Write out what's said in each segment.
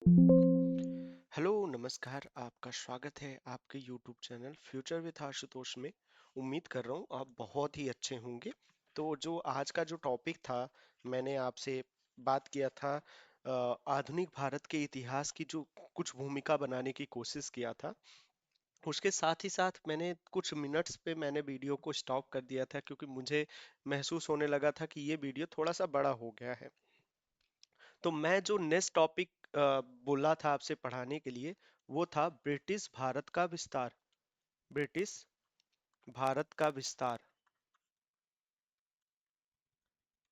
Hello नमस्कार। आपका स्वागत है आपके YouTube channel future with Ashutosh में। उम्मीद कर रहा हूँ आप बहुत ही अच्छे होंगे। तो जो आज का जो टॉपिक था, मैंने आपसे बात किया था आधुनिक भारत के इतिहास की जो कुछ भूमिका बनाने की कोशिश किया था। उसके साथ ही साथ मैंने कुछ मिनट्स पे मैंने वीडियो को स्टॉप कर दिया था, क्योंकि मुझे महसूस होने लगा था कि ये वीडियो थोड़ा सा बड़ा हो गया है। तो मैं जो नेक्स्ट टॉपिक बोला था आपसे पढ़ाने के लिए, वो था ब्रिटिश भारत का विस्तार। ब्रिटिश भारत का विस्तार।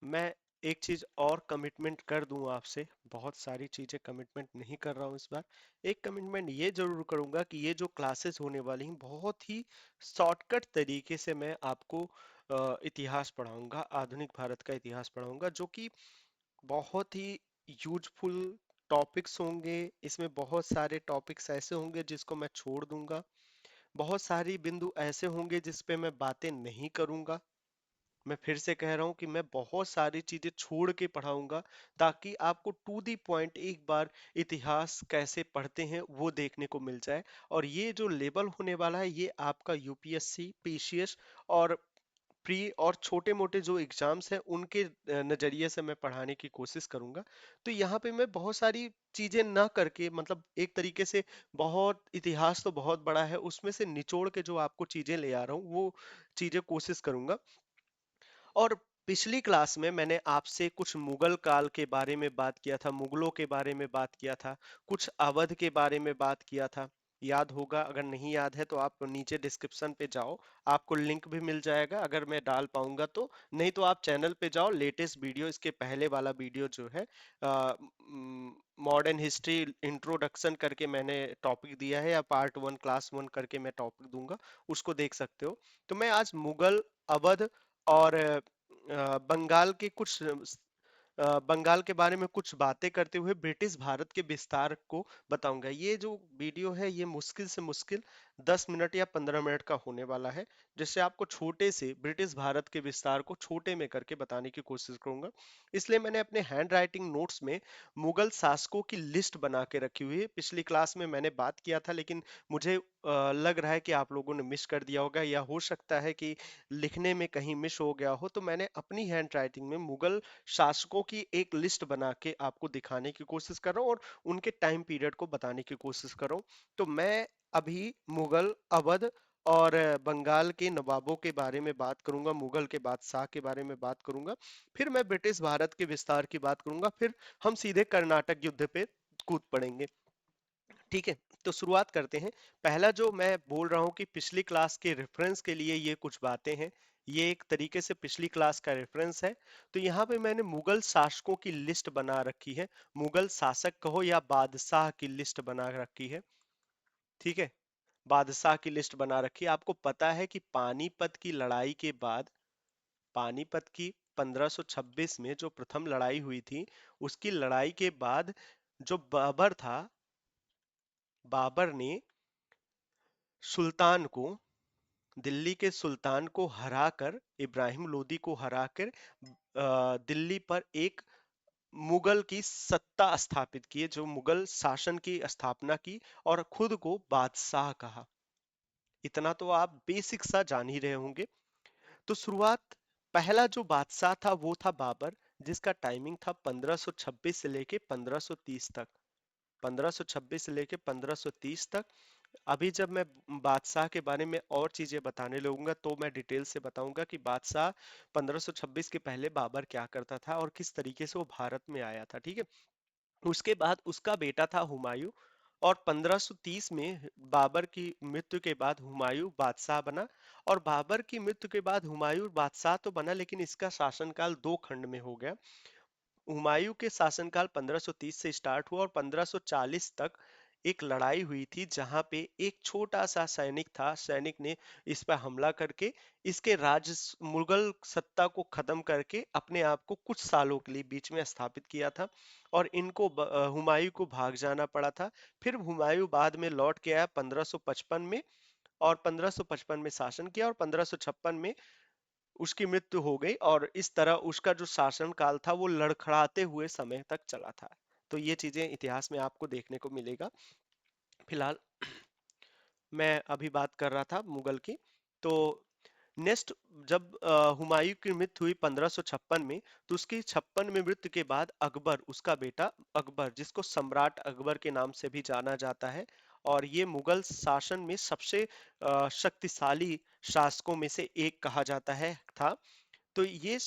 मैं एक चीज और कमिटमेंट कर दूं आपसे, बहुत सारी चीजें कमिटमेंट नहीं कर रहा हूं इस बार। एक कमिटमेंट ये जरूर करूंगा कि ये जो क्लासेस होने वाली हैं, बहुत ही शॉर्टकट तरीके से मैं आपको इतिहास पढ़ाऊंगा, आधुनिक भारत का इतिहास पढ़ाऊंगा, जो कि बहुत ही यूजफुल टॉपिक्स होंगे। इसमें बहुत सारे टॉपिक्स ऐसे होंगे जिसको मैं छोड़ दूंगा, बहुत सारी बिंदु ऐसे होंगे जिस पे मैं बातें नहीं करूंगा। मैं फिर से कह रहा हूं कि मैं बहुत सारी चीजें छोड़ के पढ़ाऊंगा, ताकि आपको टू दी पॉइंट एक बार इतिहास कैसे पढ़ते हैं वो देखने को मिल जाए। और ये जो लेवल होने वाला है, ये आपका यूपीएससी, पीसीएस और प्री और छोटे मोटे जो एग्जाम्स हैं उनके नजरिए से मैं पढ़ाने की कोशिश करूंगा। तो यहाँ पे मैं बहुत सारी चीजें ना करके, मतलब एक तरीके से, बहुत इतिहास तो बहुत बड़ा है, उसमें से निचोड़ के जो आपको चीजें ले आ रहा हूँ वो चीजें कोशिश करूंगा। और पिछली क्लास में मैंने आपसे कुछ मुगल काल के बारे में बात किया था, मुगलों के बारे में बात किया था, कुछ अवध के बारे में बात किया था। याद होगा, अगर नहीं याद है तो आप नीचे डिस्क्रिप्शन पे जाओ, आपको लिंक भी मिल जाएगा अगर मैं डाल पाऊंगा तो। नहीं तो आप चैनल पे जाओ, लेटेस्ट वीडियो, इसके पहले वाला वीडियो जो है मॉडर्न हिस्ट्री इंट्रोडक्शन करके मैंने टॉपिक दिया है, या पार्ट वन क्लास वन करके मैं टॉपिक दूंगा, उसको देख सकते हो। तो मैं आज मुगल, अवध और बंगाल के कुछ बंगाल के बारे में कुछ बातें करते हुए ब्रिटिश भारत के विस्तार को बताऊंगा। ये जो वीडियो है ये मुश्किल से मुश्किल 10 मिनट या 15 मिनट का होने वाला है, जिससे आपको छोटे से ब्रिटिश भारत के विस्तार को छोटे में करके बताने की कोशिश करूंगा। इसलिए मैंने अपने हैंड राइटिंग नोट्स में मुगल शासकों की लिस्ट बना के रखी हुई है। पिछली क्लास में मैंने बात किया था, लेकिन मुझे लग रहा है कि आप लोगों ने मिस कर दिया होगा, या हो सकता है कि लिखने में कहीं मिस हो गया हो। तो मैंने अपनी हैंड राइटिंग में मुगल शासकों की एक लिस्ट बना के आपको दिखाने की कोशिश कर रहा हूँ, और उनके टाइम पीरियड को बताने की कोशिश कर रहा हूँ। तो मैं अभी मुगल, अवध और बंगाल के नवाबों के बारे में बात करूंगा, मुगल के बादशाह के बारे में बात करूंगा, फिर मैं ब्रिटिश भारत के विस्तार की बात करूंगा, फिर हम सीधे कर्नाटक युद्ध पे कूद पड़ेंगे। ठीक है, तो शुरुआत करते हैं। पहला जो मैं बोल रहा हूँ कि पिछली क्लास के रेफरेंस के लिए ये कुछ बातें हैं, ये एक तरीके से पिछली क्लास का रेफरेंस है। तो यहाँ पे मैंने मुगल शासकों की लिस्ट बना रखी है, मुगल शासक कहो या बादशाह की लिस्ट बना रखी है। ठीक है, बादशाह की लिस्ट बना रखी है। आपको पता है कि पानीपत की लड़ाई के बाद, पानीपत की 1526 में जो प्रथम लड़ाई हुई थी, उसकी लड़ाई के बाद जो बाबर था, बाबर ने सुल्तान को, दिल्ली के सुल्तान को हराकर, इब्राहिम लोदी को हराकर दिल्ली पर एक मुगल की सत्ता स्थापित की है, जो मुगल शासन की स्थापना की, और खुद को बादशाह कहा। इतना तो आप बेसिक सा जान ही रहे होंगे। तो शुरुआत, पहला जो बादशाह था वो था बाबर, जिसका टाइमिंग था 1526 से लेके 1530 तक। 1526 से लेके 1530 तक। अभी जब मैं बादशाह के बारे में और चीजें बताने लगूंगा तो मैं डिटेल से बताऊंगा कि बादशाह 1526 के पहले बाबर क्या करता था और किस तरीके से वो भारत में आया था। ठीक है, उसके बाद उसका बेटा था हुमायूं, और 1530 में बाबर की मृत्यु के बाद हुमायूं बादशाह बना। और बाबर की मृत्यु के बाद हुमायूं बादशाह तो बना, लेकिन इसका शासनकाल दो खंड में हो गया। हुमायूं के शासनकाल 1530 से स्टार्ट हुआ, और 1540 तक एक लड़ाई हुई थी, जहां पे एक छोटा सा सैनिक था, सैनिक ने इस पर हमला करके इसके राज, मुगल सत्ता को खत्म करके अपने आप को कुछ सालों के लिए बीच में स्थापित किया था, और इनको हुमायूं को भाग जाना पड़ा था। फिर हुमायूं बाद में लौट के आया 1555 में, और 1555 में शासन किया, और 1556 में उसकी मृत्यु हो गई, और इस तरह उसका जो शासन काल था वो लड़खड़ाते हुए समय तक चला था। तो ये चीजें इतिहास में आपको देखने को मिलेगा। फिलहाल मैं अभी बात कर रहा था मुगल की। तो नेक्स्ट, जब हुमायूं की मृत्यु हुई 1556 में, तो उसकी 56 में मृत्यु के बाद अकबर, उसका बेटा अकबर, जिसको सम्राट अकबर के नाम से भी जाना जाता है, और ये मुगल शासन में सबसे शक्तिशाली शासकों में से एक कहा जाता है था। तो ये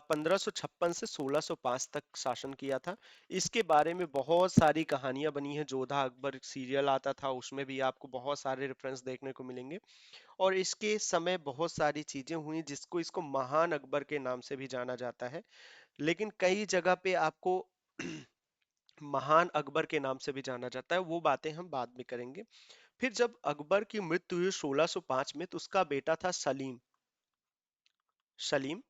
1556 से 1605 तक शासन किया था। इसके बारे में बहुत सारी कहानियां बनी हैं। जोधा अकबर सीरियल आता था, उसमें भी आपको बहुत सारे रेफरेंस देखने को मिलेंगे। और इसके समय बहुत सारी चीजें हुई जिसको इसको महान अकबर के नाम से भी जाना जाता है। लेकिन कई जगह पे आपको महान अकबर के नाम से भी जाना जाता है, वो बातें हम बाद में करेंगे। फिर जब अकबर की मृत्यु हुई 1605 में, तो उसका बेटा था सलीम। सलीम,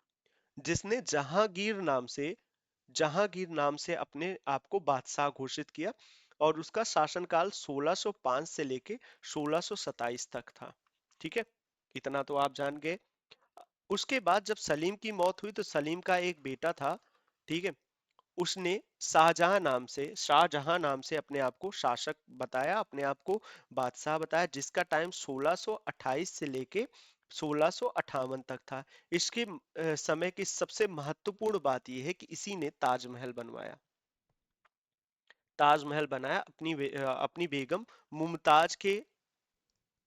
जिसने जहांगीर नाम से अपने आप को बादशाह घोषित किया, और उसका शासनकाल 1605 से लेके 1627 तक था। ठीक है, इतना तो आप जान गए। उसके बाद जब सलीम की मौत हुई, तो सलीम का एक बेटा था। ठीक है, उसने शाहजहां नाम से अपने आप को शासक बताया, अपने आप को बादशाह बताया, जिसका टाइम 1628 से लेके 1658 तक था। इसके समय की सबसे महत्वपूर्ण बात यह है कि इसी ने ताजमहल बनवाया। ताजमहल बनाया अपनी बेगम मुमताज के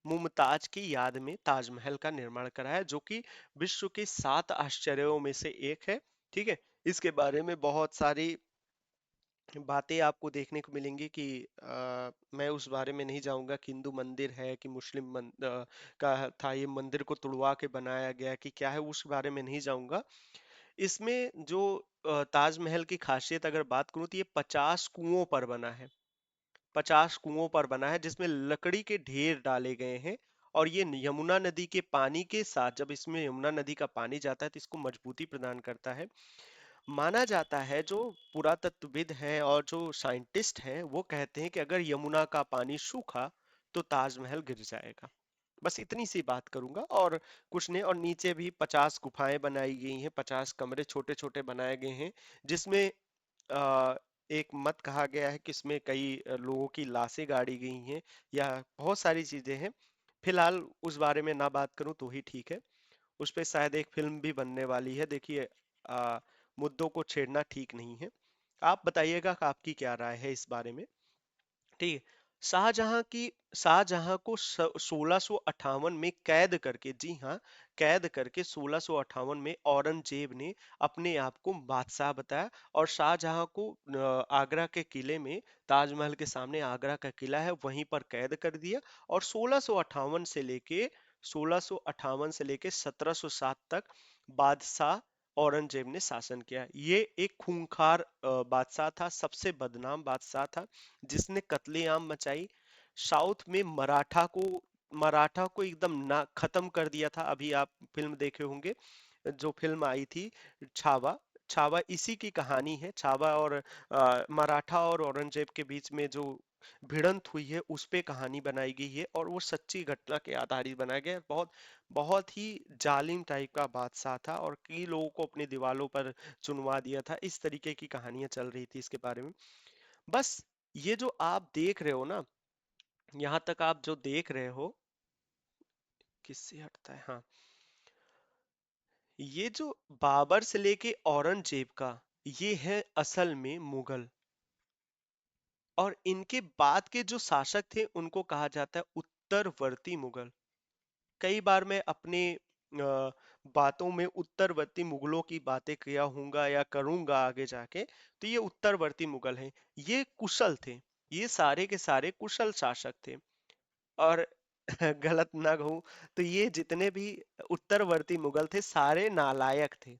मुमताज की याद में ताजमहल का निर्माण कराया, जो कि विश्व के 7 आश्चर्यों में से एक है। ठीक है, इसके बारे में बहुत सारी बातें आपको देखने को मिलेंगी कि मैं उस बारे में नहीं जाऊंगा कि हिंदू मंदिर है कि का था, ये मंदिर को तुड़वा के बनाया गया कि क्या है, उस बारे में नहीं जाऊंगा। इसमें जो ताजमहल की खासियत अगर बात करूं, तो ये 50 कुओं पर बना है। 50 कुओं पर बना है, जिसमें लकड़ी के ढेर डाले गए हैं। और ये यमुना नदी के पानी के साथ, जब इसमें यमुना नदी का पानी जाता है, तो इसको मजबूती प्रदान करता है। माना जाता है, जो पुरातत्वविद हैं और जो साइंटिस्ट हैं, वो कहते हैं कि अगर यमुना का पानी सूखा, तो ताजमहल गिर जाएगा। बस इतनी सी बात करूंगा और कुछ नहीं। और नीचे भी 50 गुफाएं बनाई गई हैं, 50 कमरे छोटे छोटे बनाए गए हैं, जिसमें अ, एक मत कहा गया है कि इसमें कई लोगों की लाशें गाड़ी गई हैं, या बहुत सारी चीजें हैं। फिलहाल उस बारे में ना बात करूं तो ही ठीक है। उस पे शायद एक फिल्म भी बनने वाली है। देखिए, आ, मुद्दों को छेड़ना ठीक नहीं है। आप बताइएगा कि आपकी क्या राय है इस बारे में। ठीक है। शाहजहां की शाहजहां को 1658 में कैद करके, जी हाँ, कैद करके 1658 में औरंगजेब ने अपने आप को बादशाह बताया, और शाहजहां को आगरा के किले में, ताजमहल के सामने आगरा का किला है, वहीं पर कैद कर दिया। और 1658 से लेके 1707 तक बादशाह औरंगजेब ने शासन किया। ये एक खूंखार बादशाह था, सबसे बदनाम बादशाह था, जिसने कत्लेआम मचाई। साउथ में मराठा को एकदम ना खत्म कर दिया था। अभी आप फिल्म देखे होंगे, जो फिल्म आई थी छावा। छावा इसी की कहानी है। छावा और मराठा और औरंगजेब के बीच में जो भिड़ंत हुई है, उस पे कहानी बनाई गई है, और वो सच्ची घटना के आधारित बनाया गया है। बहुत बहुत ही जालिम टाइप का बादशाह था, और कई लोगों को अपनी दीवारों पर चुनवा दिया था। इस तरीके की कहानियां चल रही थी इसके बारे में। बस, ये जो आप देख रहे हो ना, यहाँ तक आप जो देख रहे हो, किससे हटता है, हाँ, ये जो बाबर से लेके औरंगजेब का, ये है असल में मुगल। और इनके बाद के जो शासक थे, उनको कहा जाता है उत्तरवर्ती मुगल। कई बार मैं अपने बातों में उत्तरवर्ती मुगलों की बातें किया हूंगा या करूंगा आगे जाके। तो ये उत्तरवर्ती मुगल हैं। ये कुशल थे, ये सारे के सारे कुशल शासक थे। और गलत ना कहूं, तो ये जितने भी उत्तरवर्ती मुगल थे, सारे नालायक थे।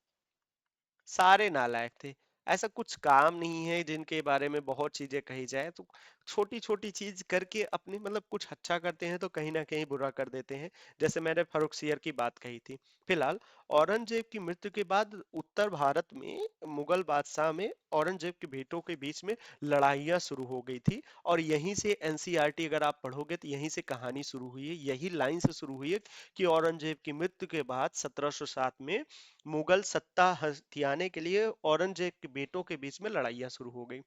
सारे नालायक थे। ऐसा कुछ काम नहीं है जिनके बारे में बहुत चीजें कही जाए। तो छोटी छोटी चीज करके अपने, मतलब कुछ अच्छा करते हैं तो कहीं ना कहीं बुरा कर देते हैं। जैसे मैंने फर्रुखसियर की बात कही थी। फिलहाल औरंगजेब की मृत्यु के बाद उत्तर भारत में मुगल बादशाह में औरंगजेब के बेटों के बीच में लड़ाइयां शुरू हो गई थी। और यहीं से एनसीईआरटी अगर आप पढ़ोगे, तो यहीं से कहानी शुरू हुई है, यही लाइन से शुरू हुई है कि औरंगजेब की मृत्यु के बाद 1707 में मुगल सत्ता हथियाने के लिए औरंगजेब के बेटों के बीच में लड़ाइयां शुरू हो गई।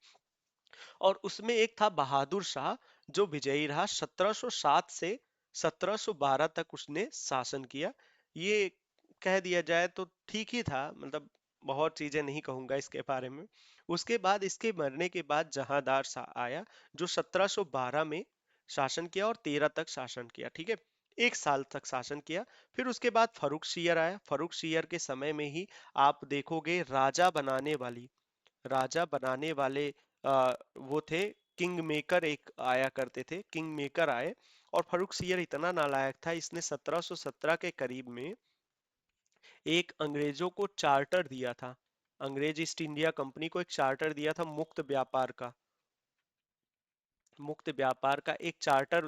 और उसमें एक था बहादुर शाह, जो विजयी रहा। 1707 से 1712 तक उसने शासन किया। ये कह दिया जाए तो ठीक ही था, मतलब बहुत चीजें नहीं कहूंगा इसके बारे में। उसके बाद इसके मरने के बाद जहांदार शाह आया, जो 1712 में शासन किया और 13 तक शासन किया, ठीक है। 1 साल तक शासन किया। फिर उसके बाद फरुख सियर आया। फरुख सियर के समय में ही आप देखोगे राजा बनाने वाले वो थे किंग मेकर, एक आया करते थे, किंग मेकर आए। और फर्रुख सियर इतना नालायक था, इसने 1717 के करीब में एक अंग्रेजों को चार्टर दिया था। अंग्रेज ईस्ट इंडिया कंपनी को एक चार्टर दिया था, मुक्त व्यापार का एक चार्टर,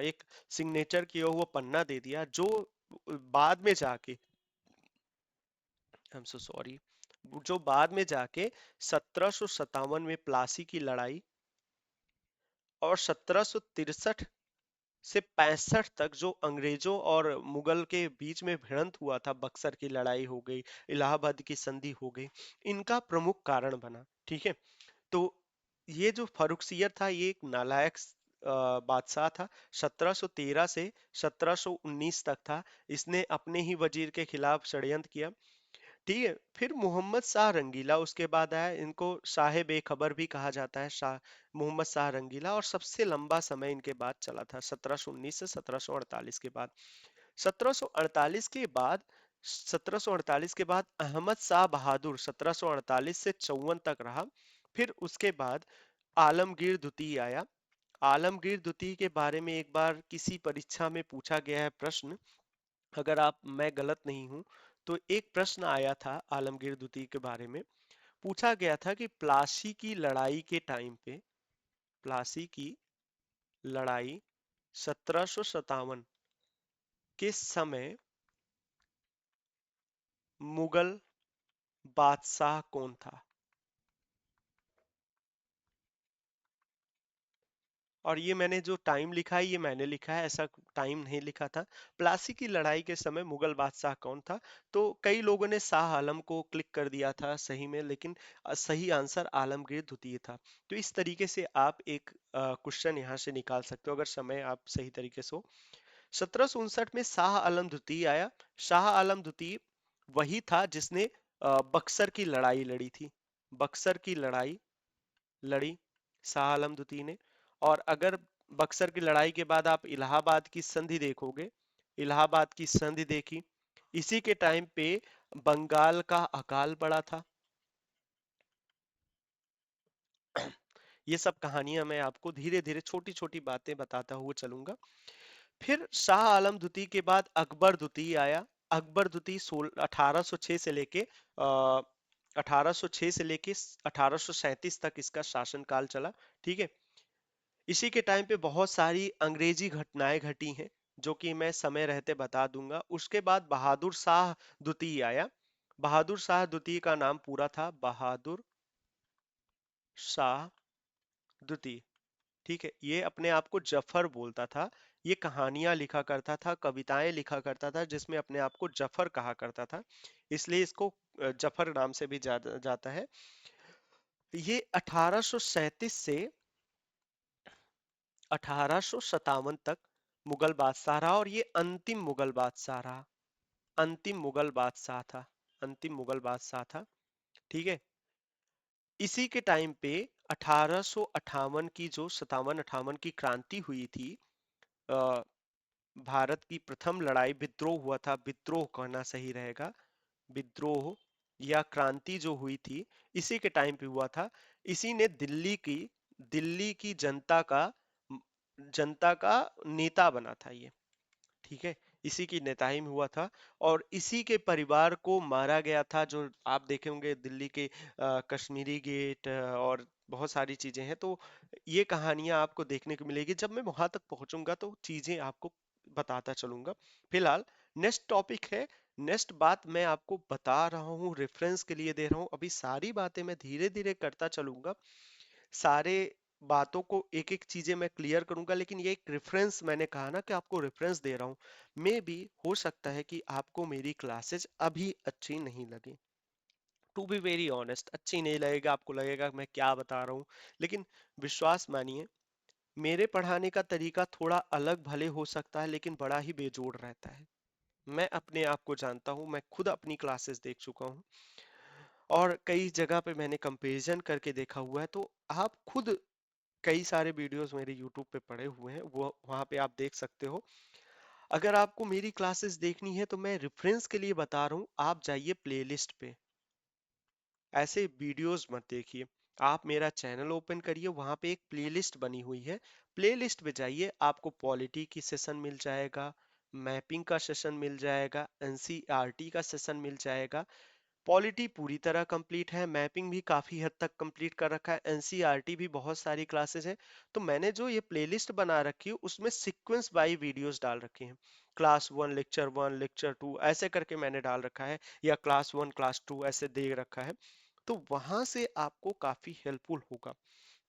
एक सिग्नेचर किया हुआ पन्ना दे दिया, जो बाद में जाके, आई एम सो सॉरी, जो बाद में जाके 1757 में प्लासी की लड़ाई और 1763 से 65 तक जो अंग्रेजों और मुगल के बीच में भिड़ंत हुआ था, बक्सर की लड़ाई हो गई, इलाहाबाद की संधि हो गई, इनका प्रमुख कारण बना, ठीक है। तो ये जो फर्रुखसियर था, ये एक नालायक बादशाह था। 1713 से 1719 तक था। इसने अपने ही वजीर के खिलाफ षड्यंत्र किया, ठीक है। फिर मोहम्मद शाह रंगीला उसके बाद आया। इनको शाह बेखबर भी कहा जाता है, शाह मोहम्मद शाह रंगीला। और सबसे लंबा समय इनके बाद चला था, 1719 से 1748 के बाद। 1748 के बाद 1748 के बाद अहमद शाह बहादुर 1748 से 54 तक रहा। फिर उसके बाद आलमगीर द्वितीय आया। आलमगीर द्वितीय के बारे में एक बार किसी परीक्षा में पूछा गया है प्रश्न, अगर आप मैं गलत नहीं हूं तो एक प्रश्न आया था आलमगीर द्वितीय के बारे में। पूछा गया था कि प्लासी की लड़ाई के टाइम पे, प्लासी की लड़ाई 1757 के समय मुगल बादशाह कौन था। और ये मैंने जो टाइम लिखा है, ये मैंने लिखा है, ऐसा टाइम नहीं लिखा था। प्लासी की लड़ाई के समय मुगल बादशाह कौन था। तो कई लोगों ने शाह आलम को क्लिक कर दिया था सही में, लेकिन सही आंसर आलमगीर द्वितीय था। तो इस तरीके से आप एक क्वेश्चन यहाँ से निकाल सकते हो, अगर समय आप सही तरीके से हो। 1759 में शाह आलम द्वितीय आया। शाह आलम द्वितीय वही था जिसने बक्सर की लड़ाई लड़ी थी। बक्सर की लड़ाई लड़ी शाह आलम द्वितीय ने। और अगर बक्सर की लड़ाई के बाद आप इलाहाबाद की संधि देखोगे, इलाहाबाद की संधि देखी, इसी के टाइम पे बंगाल का अकाल पड़ा था। ये सब कहानियां मैं आपको धीरे धीरे छोटी छोटी बातें बताता हुआ चलूंगा। फिर शाह आलम द्वितीय के बाद अकबर द्वितीय आया। अकबर द्वितीय 1806 से लेके 1806 से लेके 1837 तक इसका शासनकाल चला, ठीक है। इसी के टाइम पे बहुत सारी अंग्रेजी घटनाएं घटी हैं, जो कि मैं समय रहते बता दूंगा। उसके बाद बहादुर शाह द्वितीय आया। बहादुर शाह द्वितीय का नाम पूरा था बहादुर शाह द्वितीय, ठीक है। ये अपने आप को जफर बोलता था। ये कहानियां लिखा करता था, कविताएं लिखा करता था, जिसमें अपने आप को जफर कहा करता था, इसलिए इसको जफर नाम से भी जाता है। ये 1837 से 1857 तक मुगल बादशाह रहा, और ये अंतिम मुगल बादशाह रहा। अंतिम मुगल बादशाह था, अंतिम मुगल बादशाह था, ठीक है। इसी के टाइम पे 1858 की जो 57-58 की क्रांति हुई थी, अ, भारत की प्रथम लड़ाई, विद्रोह हुआ था, विद्रोह कहना सही रहेगा, विद्रोह या क्रांति जो हुई थी, इसी के टाइम पे हुआ था। इसी ने दिल्ली की जनता का नेता बना था ये, ठीक है। इसी की नेताई में हुआ था। और इसी के परिवार को मारा गया था, जो आप देखे होंगे दिल्ली के कश्मीरी गेट और बहुत सारी चीजें हैं। तो ये कहानियां आपको देखने को मिलेगी, जब मैं वहां तक पहुंचूंगा तो चीजें आपको बताता चलूंगा। फिलहाल नेक्स्ट टॉपिक है। नेक्स्ट बात मैं आपको बता रहा हूँ, रेफरेंस के लिए दे रहा हूँ, अभी सारी बातें मैं धीरे धीरे करता चलूंगा। सारे बातों को एक एक चीजें मैं क्लियर करूंगा, लेकिन ये एक रेफरेंस, मैंने कहा ना कि आपको रेफरेंस दे रहा हूं। मे भी हो सकता है कि आपको मेरी क्लासेस अभी अच्छी नहीं लगे, टू बी वेरी ऑनेस्ट अच्छी नहीं लगेगा, आपको लगेगा मैं क्या बता रहा हूँ, लेकिन विश्वास मानिए, मेरे पढ़ाने का तरीका थोड़ा अलग भले हो सकता है लेकिन बड़ा ही बेजोड़ रहता है। मैं अपने आप को जानता हूँ, मैं खुद अपनी क्लासेस देख चुका हूँ और कई जगह पे मैंने कंपैरिजन करके देखा हुआ है, तो आप खुद कई सारे वीडियोस मेरे यूट्यूब पे पड़े हुए हैं, वो वहां पे आप देख सकते हो। अगर आपको मेरी क्लासेस देखनी है तो मैं रेफरेंस के लिए बता रहा हूँ, आप जाइए प्लेलिस्ट पे, ऐसे वीडियोस मत देखिए। आप मेरा चैनल ओपन करिए, वहां पे एक प्लेलिस्ट बनी हुई है, प्लेलिस्ट पे जाइए, आपको पॉलिटी की सेशन मिल जाएगा, मैपिंग का सेशन मिल जाएगा, एनसीईआरटी का सेशन मिल जाएगा। पॉलिटी पूरी तरह कंप्लीट है, मैपिंग भी काफी हद तक कंप्लीट कर रखा है, एनसीईआरटी भी बहुत सारी क्लासेस है। तो मैंने जो ये प्लेलिस्ट बना रखी है उसमें सीक्वेंस बाय वीडियोस डाल रखे हैं, क्लास वन लेक्चर टू ऐसे करके मैंने डाल रखा है, या क्लास वन क्लास टू ऐसे दे रखा है। तो वहां से आपको काफी हेल्पफुल होगा।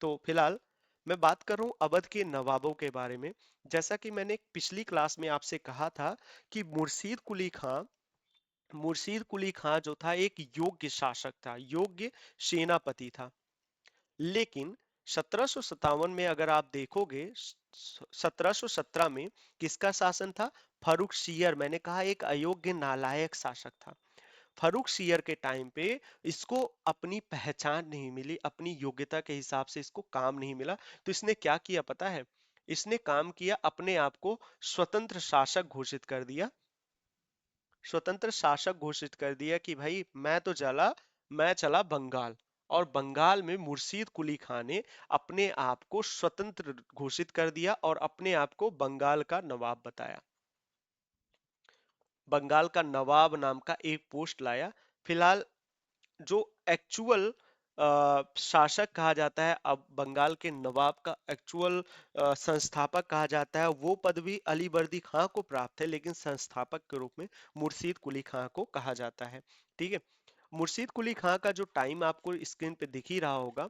तो फिलहाल मैं बात कर रहा हूँ अवध के नवाबों के बारे में। जैसा कि मैंने पिछली क्लास में आपसे कहा था कि मुर्शीद कुली खां जो था एक योग्य शासक था, योग्य सेनापति था। लेकिन 1757 में अगर आप देखोगे, 1717 में किसका शासन था? फर्रुखसियर, मैंने कहा एक अयोग्य नालायक शासक था। फर्रुखसियर के टाइम पे इसको अपनी पहचान नहीं मिली, अपनी योग्यता के हिसाब से इसको काम नहीं मिला, तो इसने क्या किया पता है? इसने काम किया, अपने आप को स्वतंत्र शासक घोषित कर दिया, स्वतंत्र शासक घोषित कर दिया कि भाई मैं चला बंगाल। और बंगाल में मुर्शीद कुली खान ने अपने आप को स्वतंत्र घोषित कर दिया और अपने आप को बंगाल का नवाब बताया, बंगाल का नवाब नाम का एक पोस्ट लाया। फिलहाल जो एक्चुअल शासक कहा जाता है, अब बंगाल के नवाब का एक्चुअल संस्थापक कहा जाता है, वो पदवी अली वर्दी खां को प्राप्त है, लेकिन संस्थापक के रूप में मुर्शीद कुली खां को कहा जाता है। ठीक है, मुर्शीद कुली खां का जो टाइम आपको स्क्रीन पे दिख ही रहा होगा,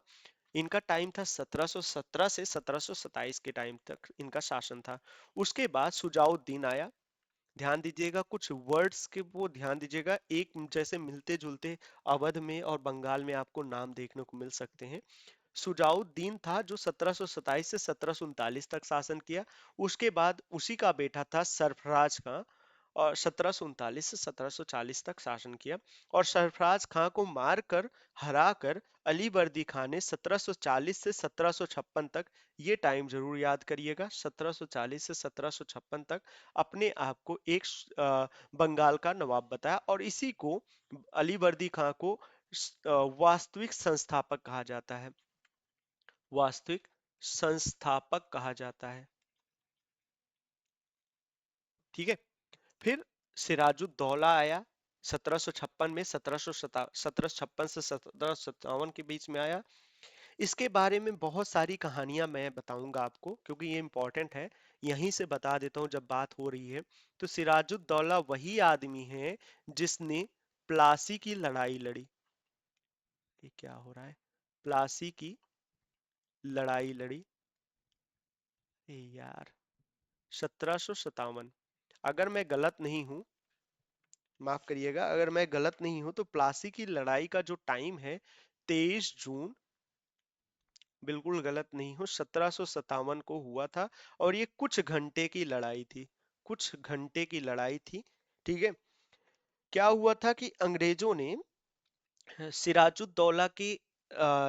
इनका टाइम था 1717 से 1727 के टाइम तक इनका शासन था। उसके बाद सुजाउद्दीन आया। ध्यान दीजिएगा, कुछ वर्ड्स के वो ध्यान दीजिएगा, एक जैसे मिलते जुलते अवध में और बंगाल में आपको नाम देखने को मिल सकते हैं। सुजाउद्दीन था जो 1727 से 1739 तक शासन किया। उसके बाद उसी का बेटा था सरफराज खां, और 1739 से 1740 तक शासन किया। और सरफराज खां को मारकर, हराकर अली वर्दी खान ने 1740 से 1756 तक, ये टाइम जरूर याद करिएगा, 1740 से 1756 तक अपने आप को एक बंगाल का नवाब बताया। और इसी को, अली वर्दी खां को वास्तविक संस्थापक कहा जाता है, वास्तविक संस्थापक कहा जाता है। ठीक है, फिर सिराजुद्दौला आया 1756 में, 1756 से 1757 के बीच में आया। इसके बारे में बहुत सारी कहानियां मैं बताऊंगा आपको, क्योंकि ये इंपॉर्टेंट है, यहीं से बता देता हूं जब बात हो रही है। तो सिराजुद्दौला वही आदमी है जिसने प्लासी की लड़ाई लड़ी। ये क्या हो रहा है? प्लासी की लड़ाई लड़ी, ए यार, 1757, अगर मैं गलत नहीं हूं, माफ करिएगा अगर मैं गलत नहीं हूं, तो प्लासी की लड़ाई का जो टाइम है 23 जून, बिल्कुल गलत नहीं हूं, 1757 को हुआ था। और ये कुछ घंटे की लड़ाई थी, कुछ घंटे की लड़ाई थी। ठीक है, क्या हुआ था कि अंग्रेजों ने सिराजुद्दौला की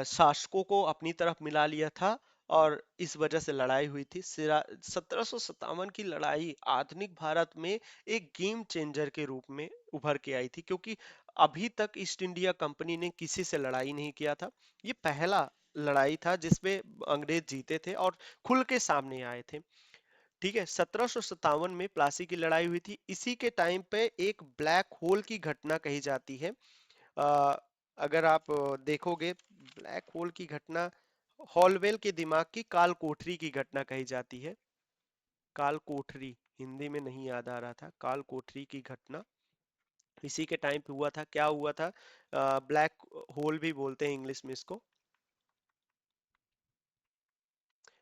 शासकों को अपनी तरफ मिला लिया था, और इस वजह से लड़ाई हुई थी। सिरा 1757 की लड़ाई आधुनिक भारत में एक गेम चेंजर के रूप में उभर के आई थी, क्योंकि अभी तक ईस्ट इंडिया कंपनी ने किसी से लड़ाई नहीं किया था। ये पहला लड़ाई था जिसमें अंग्रेज जीते थे और खुल के सामने आए थे। ठीक है, 1757 में प्लासी की लड़ाई हुई थी। इसी के टाइम पे एक ब्लैक होल की घटना कही जाती है। अ, अगर आप देखोगे, ब्लैक होल की घटना, हॉलवेल के दिमाग की काल कोठरी की घटना कही जाती है। काल कोठरी, हिंदी में नहीं याद आ रहा था, काल कोठरी की घटना इसी के टाइम पे हुआ था। क्या हुआ था? ब्लैक होल भी बोलते हैं इंग्लिश में इसको।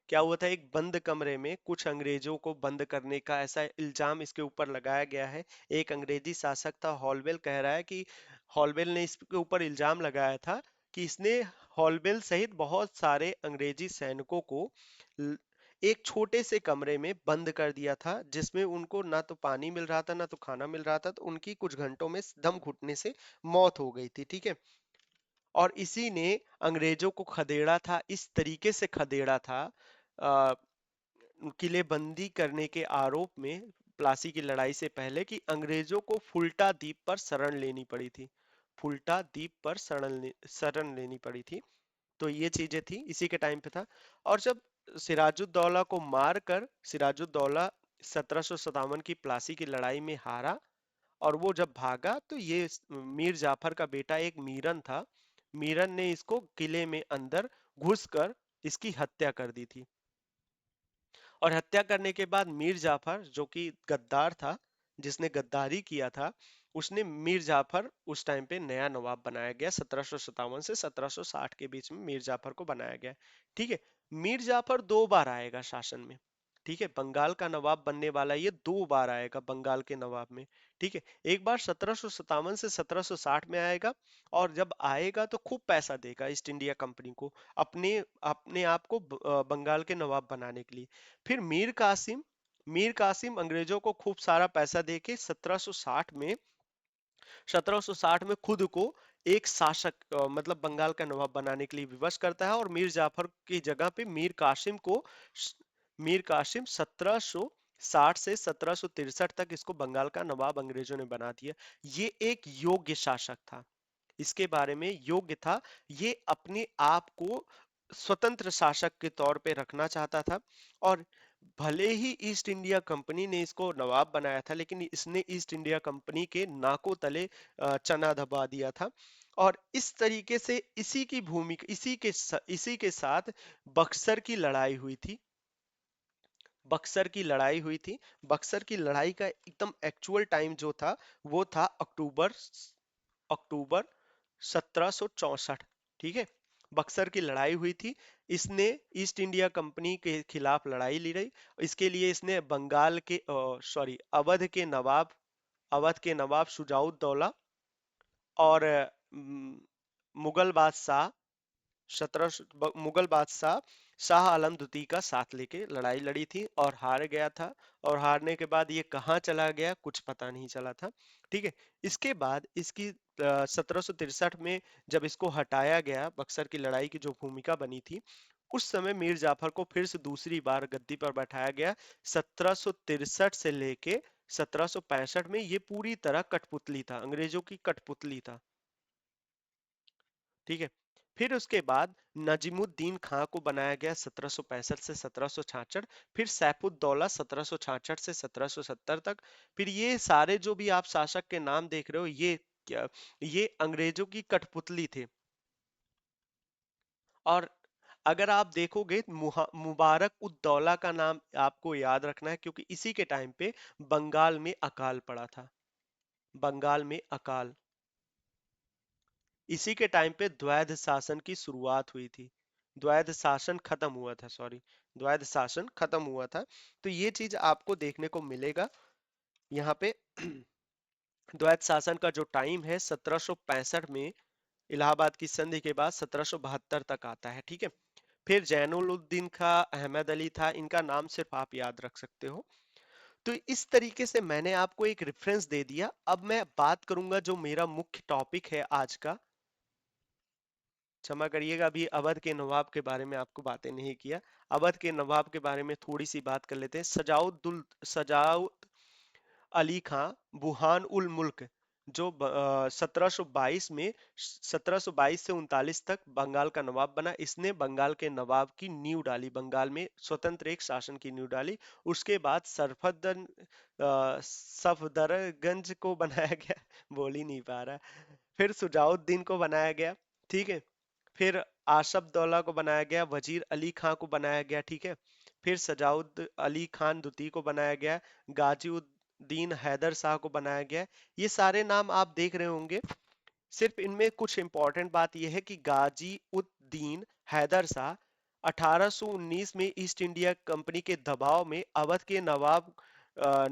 क्या हुआ था, एक बंद कमरे में कुछ अंग्रेजों को बंद करने का ऐसा इल्जाम इसके ऊपर लगाया गया है। एक अंग्रेजी शासक था हॉलवेल, कह रहा है कि हॉलवेल ने इसके ऊपर इल्जाम लगाया था कि इसने हॉलवेल सहित बहुत सारे अंग्रेजी सैनिकों को ल- एक छोटे से कमरे में बंद कर दिया था, जिसमें उनको ना तो पानी मिल रहा था ना तो खाना मिल रहा था, तो उनकी कुछ घंटों में दम घुटने से मौत हो गई थी, ठीक है। और इसी ने अंग्रेजों को खदेड़ा था, इस तरीके से खदेड़ा था, अ, किलेबंदी करने के आरोप में, प्लासी की लड़ाई से पहले, कि अंग्रेजों को फुल्टा द्वीप पर शरण लेनी पड़ी थी। फुल्टा द्वीप पर शरण लेनी पड़ी थी। तो ये चीजें थी, इसी के टाइम पे था। और जब सिराजुद्दौला को मारकर सिराजुद्दौला 1757 की प्लासी की लड़ाई में हारा और वो जब भागा, तो ये मीर जाफर का बेटा एक मीरन था, मीरन ने इसको किले में अंदर घुसकर इसकी हत्या कर दी थी। और हत्या करने के बाद मीर जाफर, जो कि गद्दार था, जिसने गद्दारी किया था, उसने मीर जाफर उस टाइम पे नया नवाब बनाया गया, 1757 से 1760 के बीच में मीर जाफर को बनाया गया। ठीक है। मीर जाफर दो बार आएगा शासन में। ठीक है, बंगाल का नवाब बनने वाला ये दो बार आएगा बंगाल के नवाब में। ठीक है। एक बार 1757 से 1760 में आएगा, और जब आएगा तो खूब पैसा देगा ईस्ट इंडिया कंपनी को, अपने अपने आप को बंगाल के नवाब बनाने के लिए। फिर मीर कासिम अंग्रेजों को खूब सारा पैसा देके 1760 में खुद को एक शासक, मतलब बंगाल का नवाब बनाने के लिए विवश करता है, और मीर जाफर की जगह पे मीर कासिम 1760 से 1763 तक इसको बंगाल का नवाब अंग्रेजों ने बना दिया। ये एक योग्य शासक था, इसके बारे में योग्य था। ये अपने आप को स्वतंत्र शासक के तौर पे रखना चाहता था। और भले ही ईस्ट इंडिया कंपनी ने इसको नवाब बनाया था, लेकिन इसने ईस्ट इंडिया कंपनी के नाकों तले चना दबा दिया था। और इस तरीके से इसी की भूमिका, इसी के साथ बक्सर की लड़ाई हुई थी। बक्सर की लड़ाई हुई थी। बक्सर की लड़ाई का एकदम एक्चुअल टाइम जो था, वो था अक्टूबर अक्टूबर 1764। ठीक है। बक्सर की लड़ाई हुई थी। इसने ईस्ट इंडिया कंपनी के खिलाफ लड़ाई ली रही। इसके लिए इसने बंगाल के, सॉरी, अवध के नवाब शुजाउद्दौला और मुगल बादशाह मुगल बादशाह शाह आलम द्वितीय का साथ लेके लड़ाई लड़ी थी, और हार गया था। और हारने के बाद ये कहाँ चला गया कुछ पता नहीं चला था। ठीक है। इसके बाद इसकी 1763 में जब इसको हटाया गया, बक्सर की लड़ाई की जो भूमिका बनी थी, उस समय मीर जाफर को फिर से दूसरी बार गद्दी पर बैठाया गया। 1763 से लेके 1765 में ये पूरी तरह कठपुतली था, अंग्रेजों की कठपुतली था। ठीक है। फिर उसके बाद नजीमुद्दीन खां को बनाया गया 1765 से 1766। फिर सैफुद्दौला 1766 से 1770 तक। फिर ये सारे जो भी आप शासक के नाम देख रहे हो, ये अंग्रेजों की कठपुतली थे। और अगर आप देखोगे, मुबारक उद्दौला का नाम आपको याद रखना है, क्योंकि इसी के टाइम पे बंगाल में अकाल पड़ा था। बंगाल में अकाल, इसी के टाइम पे द्वैध शासन की शुरुआत हुई थी। द्वैध शासन खत्म हुआ था, सॉरी, द्वैध शासन खत्म हुआ था। तो ये चीज आपको देखने को मिलेगा यहाँ पे। द्वैध शासन का जो टाइम है 1765 में, इलाहाबाद की संधि के बाद 1772 तक आता है। ठीक है। फिर जैनुलुद्दीन था, अहमद अली था, इनका नाम सिर्फ आप याद रख सकते हो। तो इस तरीके से मैंने आपको एक रेफरेंस दे दिया। अब मैं बात करूंगा जो मेरा मुख्य टॉपिक है आज का। क्षमा करिएगा, अभी अवध के नवाब के बारे में आपको बातें नहीं किया। अवध के नवाब के बारे में थोड़ी सी बात कर लेते हैं। सजाउद अली खां बुहान उल मुल्क, जो 1722 में, 1722 से 39 तक बंगाल का नवाब बना। इसने बंगाल के नवाब की नींव डाली, बंगाल में स्वतंत्र एक शासन की नींव डाली। उसके बाद सफदरगंज को बनाया गया। बोल ही नहीं पा रहा। फिर सुजाउद्दीन को बनाया गया। ठीक है। फिर आशफदौला को बनाया गया, वजीर अली खां को बनाया गया। ठीक है। फिर सजाउद अली खान द्वितीय को बनाया गया, गाजीउद्दीन हैदर शाह को बनाया गया। ये सारे नाम आप देख रहे होंगे। सिर्फ इनमें कुछ इंपॉर्टेंट बात यह है कि गाजी उद्दीन हैदर शाह 1819 में ईस्ट इंडिया कंपनी के दबाव में अवध के नवाब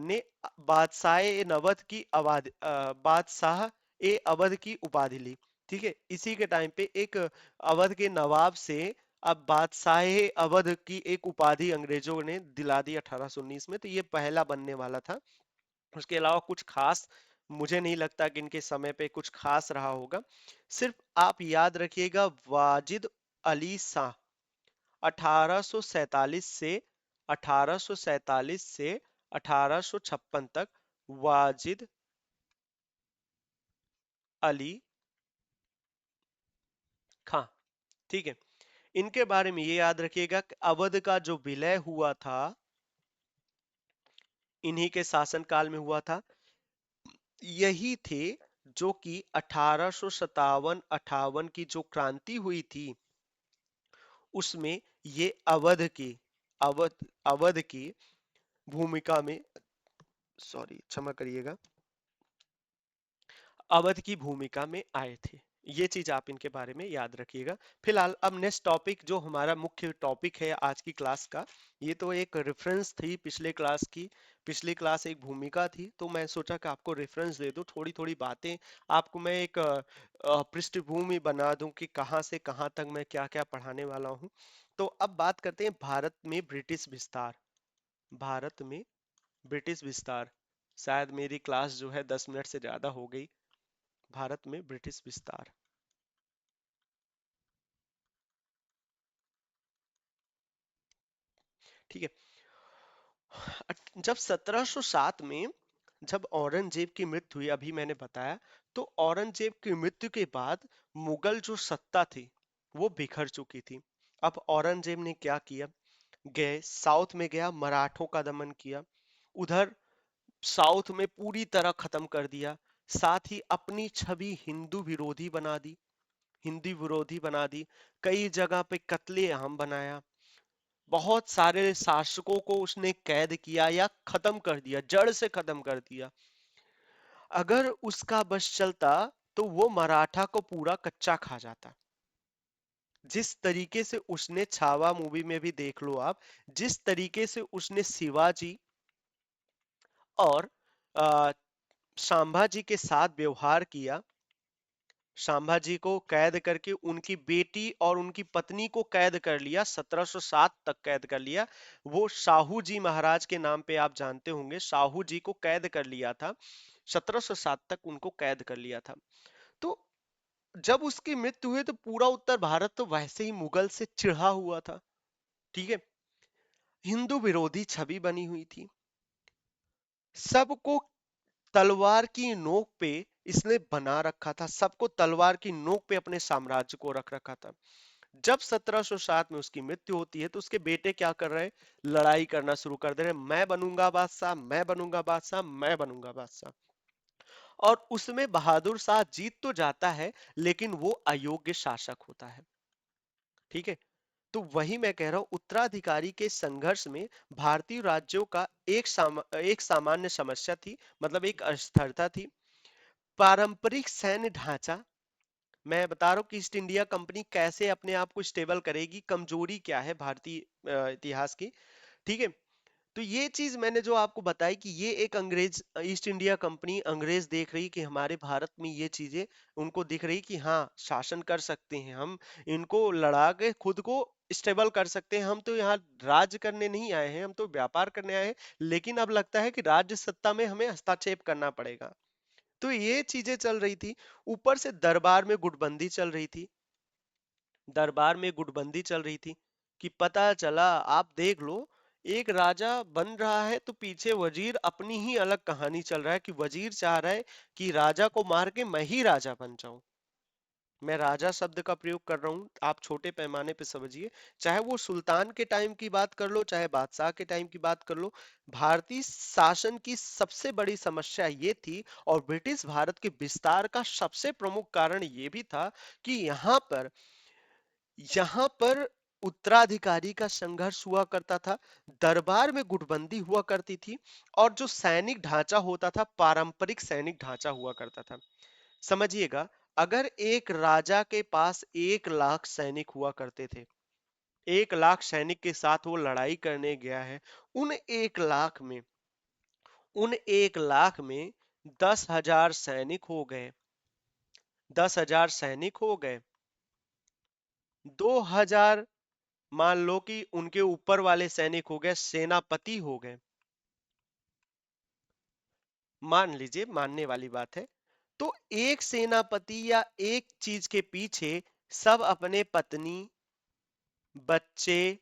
ने बादशाह ए अवध की बादशाह ए अवध की उपाधि ली। ठीक है, इसी के टाइम पे एक अवध के नवाब से अब बादशाह अवध की एक उपाधि अंग्रेजों ने दिला दी 1819 में। तो ये पहला बनने वाला था। उसके अलावा कुछ खास मुझे नहीं लगता कि इनके समय पे कुछ खास रहा होगा। सिर्फ आप याद रखिएगा, वाजिद अली शाह 1847 से 1847 से 1856 तक, वाजिद अली खां। ठीक है, इनके बारे में ये याद रखिएगा कि अवध का जो विलय हुआ था इन्हीं के शासनकाल में हुआ था। यही थे जो कि 1857-58 की जो क्रांति हुई थी उसमें ये अवध अवध की भूमिका में, सॉरी क्षमा करिएगा, अवध की भूमिका में आए थे। ये चीज आप इनके बारे में याद रखिएगा। फिलहाल अब नेक्स्ट टॉपिक जो हमारा मुख्य टॉपिक है आज की क्लास का, ये तो एक रेफरेंस थी पिछले क्लास की। पिछली क्लास एक भूमिका थी, तो मैं सोचा कि आपको रेफरेंस दे दूं, थोड़ी थोड़ी बातें आपको मैं एक पृष्ठभूमि बना दूं कि कहाँ से कहाँ तक मैं क्या क्या पढ़ाने वाला हूँ। तो अब बात करते हैं भारत में ब्रिटिश विस्तार। भारत में ब्रिटिश विस्तार। शायद मेरी क्लास जो है 10 मिनट से ज्यादा हो गई। भारत में ब्रिटिश विस्तार। ठीक है, जब 1707 में जब औरंगजेब की मृत्यु हुई, अभी मैंने बताया, तो औरंगजेब की मृत्यु के बाद मुगल जो सत्ता थी वो बिखर चुकी थी। अब औरंगजेब ने क्या किया, गए साउथ में गया, मराठों का दमन किया, उधर साउथ में पूरी तरह खत्म कर दिया। साथ ही अपनी छवि हिंदू विरोधी बना दी, हिंदी विरोधी बना दी। कई जगह पे कत्ले आम बनाया, बहुत सारे शासकों को उसने कैद किया या खत्म कर दिया, जड़ से खत्म कर दिया। अगर उसका बस चलता तो वो मराठा को पूरा कच्चा खा जाता। जिस तरीके से उसने छावा मूवी में भी देख लो आप, जिस तरीके से उसने शिवाजी और आ, संभाजी के साथ व्यवहार किया, संभाजी को कैद करके उनकी बेटी और उनकी पत्नी को कैद कर लिया, 1707 तक कैद कर लिया। वो शाहू जी महाराज के नाम पे आप जानते होंगे, शाहू जी को कैद कर लिया था, 1707 तक उनको कैद कर लिया था। तो जब उसकी मृत्यु हुई तो पूरा उत्तर भारत तो वैसे ही मुगल से चिढ़ा हुआ था। ठीक है, हिंदू विरोधी छवि बनी हुई थी, सबको तलवार की नोक पे इसने बना रखा था, सबको तलवार की नोक पे अपने साम्राज्य को रख रखा था। जब 1707 में उसकी मृत्यु होती है तो उसके बेटे क्या कर रहे हैं, लड़ाई करना शुरू कर दे रहे हैं, मैं बनूंगा बादशाह, मैं बनूंगा बादशाह, मैं बनूंगा बादशाह। और उसमें बहादुर शाह जीत तो जाता है, लेकिन वो अयोग्य शासक होता है। ठीक है, तो वही मैं कह रहा हूं, उत्तराधिकारी के संघर्ष में भारतीय राज्यों का एक सामान्य समस्या थी, मतलब एक अस्थिरता थी। पारंपरिक सैन्य ढांचा, मैं बता रहा हूँ कि ईस्ट इंडिया कंपनी कैसे अपने आप को स्टेबल करेगी, कमजोरी क्या है भारतीय इतिहास की। ठीक है, तो ये चीज मैंने जो आपको बताई कि ये एक अंग्रेज, ईस्ट इंडिया कंपनी अंग्रेज देख रही कि हमारे भारत में ये चीजें, उनको दिख रही कि हाँ शासन कर सकते हैं हम, इनको लड़ा के खुद को स्टेबल कर सकते हैं, हम तो यहाँ राज्य करने नहीं आए हैं, हम तो व्यापार करने आए हैं, लेकिन अब लगता है कि राज्य सत्ता में हमें हस्तक्षेप करना पड़ेगा। तो ये चीजें चल रही थी। ऊपर से दरबार में गुटबंदी चल रही थी, दरबार में गुटबंदी चल रही थी कि पता चला, आप देख लो, एक राजा बन रहा है तो पीछे वजीर अपनी ही अलग कहानी चल रहा है कि वजीर चाह रहा है कि राजा को मार के मैं ही राजा बन जाऊं। मैं राजा शब्द का प्रयोग कर रहा हूं, आप छोटे पैमाने पे समझिए। चाहे वो सुल्तान के टाइम की बात कर लो, चाहे बादशाह के टाइम की बात कर लो, भारतीय शासन की सबसे बड़ी समस्या ये थी, और ब्रिटिश भारत के विस्तार का सबसे प्रमुख कारण ये भी था कि यहाँ पर उत्तराधिकारी का संघर्ष हुआ करता था, दरबार में गुटबंदी हुआ करती थी, और जो सैनिक ढांचा होता था पारंपरिक सैनिक ढांचा हुआ करता था। समझिएगा, अगर एक राजा के पास 1 लाख सैनिक हुआ करते थे, 1 लाख सैनिक के साथ वो लड़ाई करने गया है। उन 1 लाख में उन 1 लाख में 10,000 सैनिक हो गए। 10,000 सैनिक हो गए। 2,000 मान लो कि उनके ऊपर वाले सैनिक हो गए, सेनापति हो गए। मान लीजिए, मानने वाली बात है। तो एक सेनापति या एक चीज के पीछे सब अपने पत्नी, बच्चे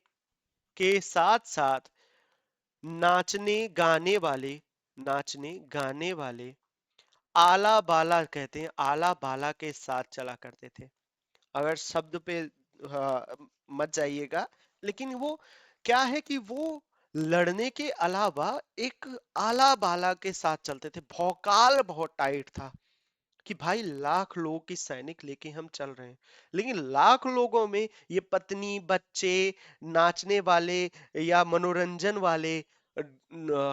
के साथ साथ नाचने गाने वाले, नाचने गाने वाले, आला बाला कहते हैं, आला बाला के साथ चला करते थे। अगर शब्द पे मत जाइएगा, लेकिन वो क्या है कि वो लड़ने के अलावा एक आला बाला के साथ चलते थे। भौकाल बहुत टाइट था कि भाई लाख लोगों की सैनिक लेके हम चल रहे हैं, लेकिन लाख लोगों में ये पत्नी, बच्चे, नाचने वाले या मनोरंजन वाले,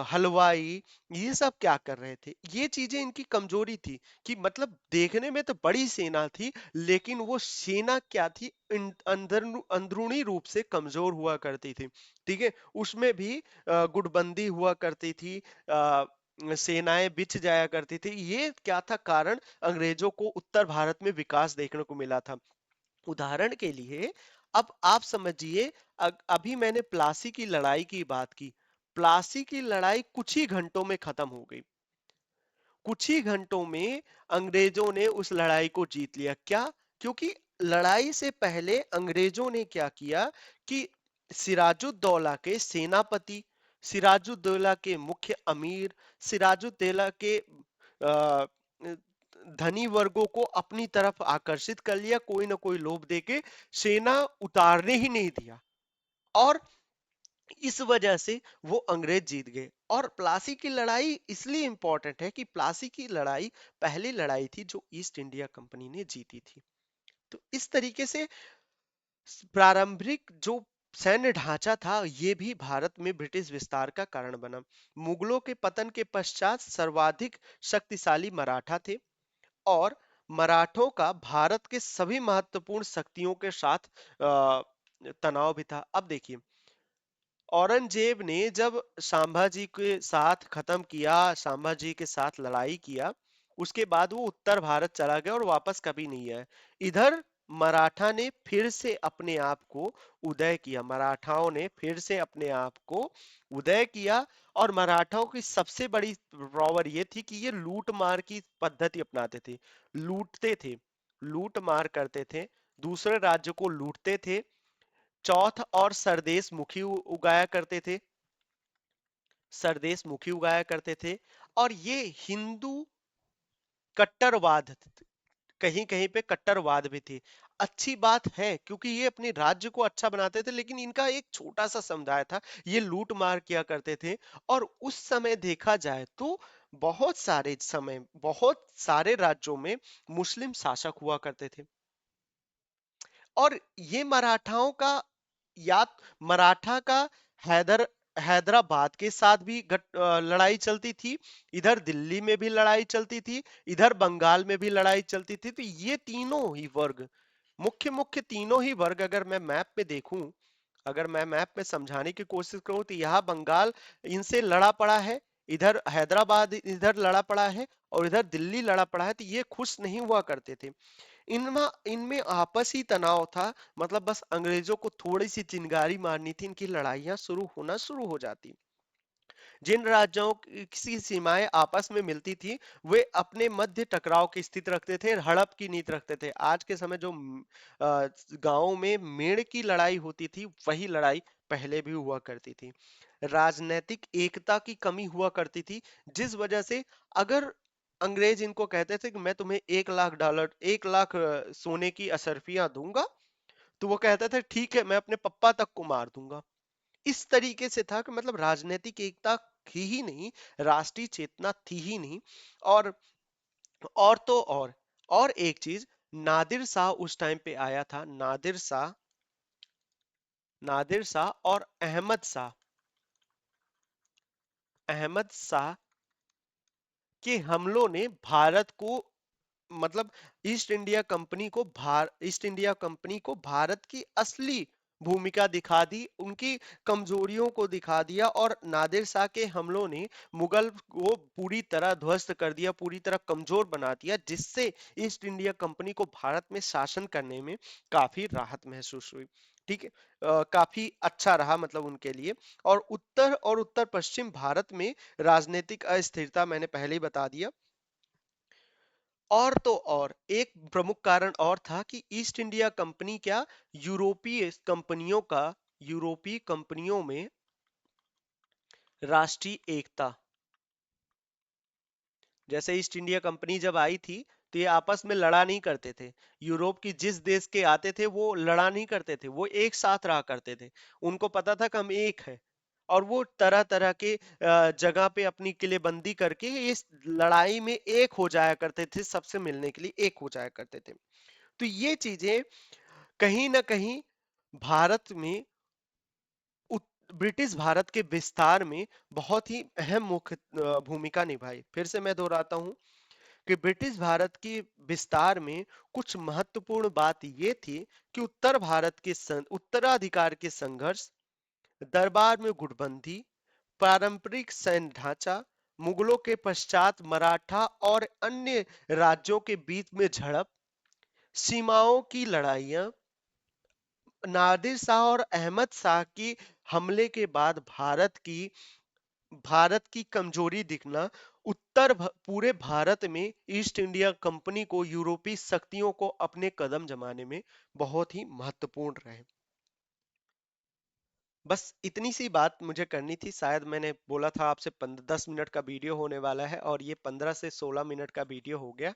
हलवाई, ये सब क्या कर रहे थे? ये चीजें इनकी कमजोरी थी कि मतलब देखने में तो बड़ी सेना थी, लेकिन वो सेना क्या थी, अंदरूनी रूप से कमजोर हुआ करती थी। ठीक है, उसमें भी गुटबंदी हुआ करती थी, सेनाएं बिछ जाया करती थी। ये क्या था कारण? अंग्रेजों को उत्तर भारत में विकास देखने को मिला था। उदाहरण के लिए, अब आप समझिए, अभी मैंने प्लासी की लड़ाई की बात की। प्लासी की लड़ाई कुछ ही घंटों में खत्म हो गई। कुछ ही घंटों में अंग्रेजों ने उस लड़ाई को जीत लिया। क्या? क्योंकि लड़ाई से पहले अंग्रेजों ने क्या किया कि सिराजुद्दौला के सेनापति, सिराजुद्दौला के मुख्य अमीर, सिराजुद्दौला के अ, धनी वर्गों को अपनी तरफ आकर्षित कर लिया, कोई ना कोई लोभ देके सेना उतारने ही नहीं दिया। और इस वजह से वो अंग्रेज जीत गए। और प्लासी की लड़ाई इसलिए इंपॉर्टेंट है कि प्लासी की लड़ाई पहली लड़ाई थी जो ईस्ट इंडिया कंपनी ने जीती थी। तो इस तरीके से प्रारंभिक जो सैन्य ढांचा था, ये भी भारत में ब्रिटिश विस्तार का कारण बना। मुगलों के पतन के पश्चात सर्वाधिक शक्तिशाली मराठा थे, और मराठों का भारत के सभी महत्वपूर्ण शक्तियों के साथ तनाव भी था। अब देखिए, औरंगजेब ने जब संभाजी के साथ खत्म किया, संभाजी के साथ लड़ाई किया, उसके बाद वो उत्तर भारत चला गया और वापस कभी नहीं आया। इधर मराठा ने फिर से अपने आप को उदय किया, मराठाओं ने फिर से अपने आप को उदय किया। और मराठाओं की सबसे बड़ी पावर ये थी कि ये लूट मार की पद्धति अपनाते थे। लूटते थे, लूट मार करते थे, दूसरे राज्य को लूटते थे, चौथ और सरदेश मुखी उगाया करते थे, सरदेश मुखी उगाया करते थे। और ये हिंदू कट्टरवाद, कहीं कहीं पे कट्टरवाद भी थी। अच्छी बात है क्योंकि ये अपने राज्य को अच्छा बनाते थे, लेकिन इनका एक छोटा सा समुदाय था, ये लूट मार किया करते थे। और उस समय देखा जाए तो बहुत सारे राज्यों में मुस्लिम शासक हुआ करते थे। और ये मराठाओं का, या मराठा का हैदर हैदराबाद के साथ भी लड़ाई चलती थी, इधर दिल्ली में भी लड़ाई चलती थी, इधर बंगाल में भी लड़ाई चलती थी। तो ये तीनों ही वर्ग, मुख्य मुख्य तीनों ही वर्ग, अगर मैं मैप पे देखूं, अगर मैं मैप में समझाने की कोशिश करूं, तो यहाँ बंगाल इनसे लड़ा पड़ा है, इधर हैदराबाद इधर लड़ा पड़ा है, और इधर दिल्ली लड़ा पड़ा है। तो ये खुश नहीं हुआ करते थे। इनमें इनमें आपसी तनाव था। मतलब बस अंग्रेजों को थोड़ी सी चिंगारी मारनी थी, इनकी लड़ाइयां शुरू हो जाती। जिन राज्यों की सीमाएं आपस में मिलती थी, वे अपने मध्य टकराव की स्थिति रखते थे, हड़प की नीति रखते थे। आज के समय जो गांवों में मेड़ की लड़ाई होती थी, वही लड़ाई पहले भी हुआ करती थी। राजनीतिक एकता की कमी हुआ करती थी, जिस वजह से अगर अंग्रेज इनको कहते थे कि मैं तुम्हें 1 लाख डॉलर, 1 लाख सोने की असरफियां दूंगा, तो वो कहते थे ठीक है, मैं अपने पप्पा तक को मार दूंगा। इस तरीके से था कि मतलब राजनीतिक एकता थी ही नहीं, राष्ट्रीय चेतना थी ही नहीं। और और तो और एक चीज, नादिर शाह उस टाइम पे आया था। नादिर शाह और अहमद शाह के हमलों ने भारत को, मतलब ईस्ट इंडिया कंपनी को भारत की असली भूमिका दिखा दी, उनकी कमजोरियों को दिखा दिया, और नादिर शाह के हमलों ने मुगल को पूरी तरह ध्वस्त कर दिया, पूरी तरह कमजोर बना दिया, जिससे ईस्ट इंडिया कंपनी को भारत में शासन करने में काफी राहत महसूस हुई। ठीक है। काफी अच्छा रहा मतलब उनके लिए। और उत्तर पश्चिम भारत में राजनीतिक अस्थिरता मैंने पहले ही बता दिया। और तो और एक प्रमुख कारण और था कि ईस्ट इंडिया कंपनी क्या, यूरोपीय कंपनियों का यूरोपीय कंपनियों में राष्ट्रीय एकता, जैसे ईस्ट इंडिया कंपनी जब आई थी तो ये आपस में लड़ा नहीं करते थे। यूरोप की जिस देश के आते थे वो लड़ा नहीं करते थे, वो एक साथ रहा करते थे। उनको पता था कि हम एक है, और वो तरह तरह के जगह पे अपनी किलेबंदी करके इस लड़ाई में एक हो जाया करते थे, सबसे मिलने के लिए एक हो जाया करते थे। तो ये चीजें कहीं ना कहीं भारत में ब्रिटिश भारत के विस्तार में बहुत ही अहम मुख्य भूमिका निभाई। फिर से मैं दोहराता हूं कि ब्रिटिश भारत के विस्तार में कुछ महत्वपूर्ण बात ये थी कि उत्तर भारत के उत्तराधिकार के संघर्ष, दरबार में गुटबंदी, पारंपरिक सैन्य ढांचा, मुगलों के पश्चात मराठा और अन्य राज्यों के बीच में झड़प, सीमाओं की लड़ाइयां, नादिर शाह और अहमद शाह की हमले के बाद भारत की कमजोरी दिखना, पूरे भारत में ईस्ट इंडिया कंपनी को यूरोपीय शक्तियों को अपने कदम जमाने में बहुत ही महत्वपूर्ण रहे। बस इतनी सी बात मुझे करनी थी। शायद मैंने बोला था आपसे 10 मिनट का वीडियो होने वाला है, और ये 15 से 16 मिनट का वीडियो हो गया।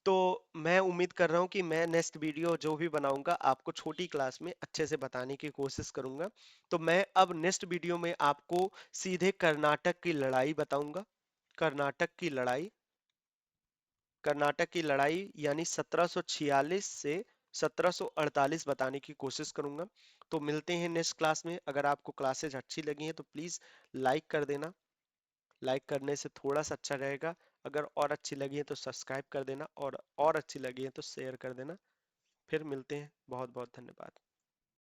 तो मैं उम्मीद कर रहा हूँ कि मैं नेक्स्ट वीडियो जो भी बनाऊंगा आपको छोटी क्लास में अच्छे से बताने की कोशिश करूंगा। तो मैं अब नेक्स्ट वीडियो में आपको सीधे कर्नाटक की लड़ाई बताऊंगा। कर्नाटक की लड़ाई, कर्नाटक की लड़ाई यानी 1746 से 1748 बताने की कोशिश करूंगा। तो मिलते हैं नेक्स्ट क्लास में। अगर आपको क्लासेज अच्छी लगी हैं तो प्लीज लाइक कर देना। लाइक करने से थोड़ा सा अच्छा रहेगा। अगर और अच्छी लगी है तो सब्सक्राइब कर देना, और अच्छी लगी है तो शेयर कर देना। फिर मिलते हैं। बहुत बहुत धन्यवाद।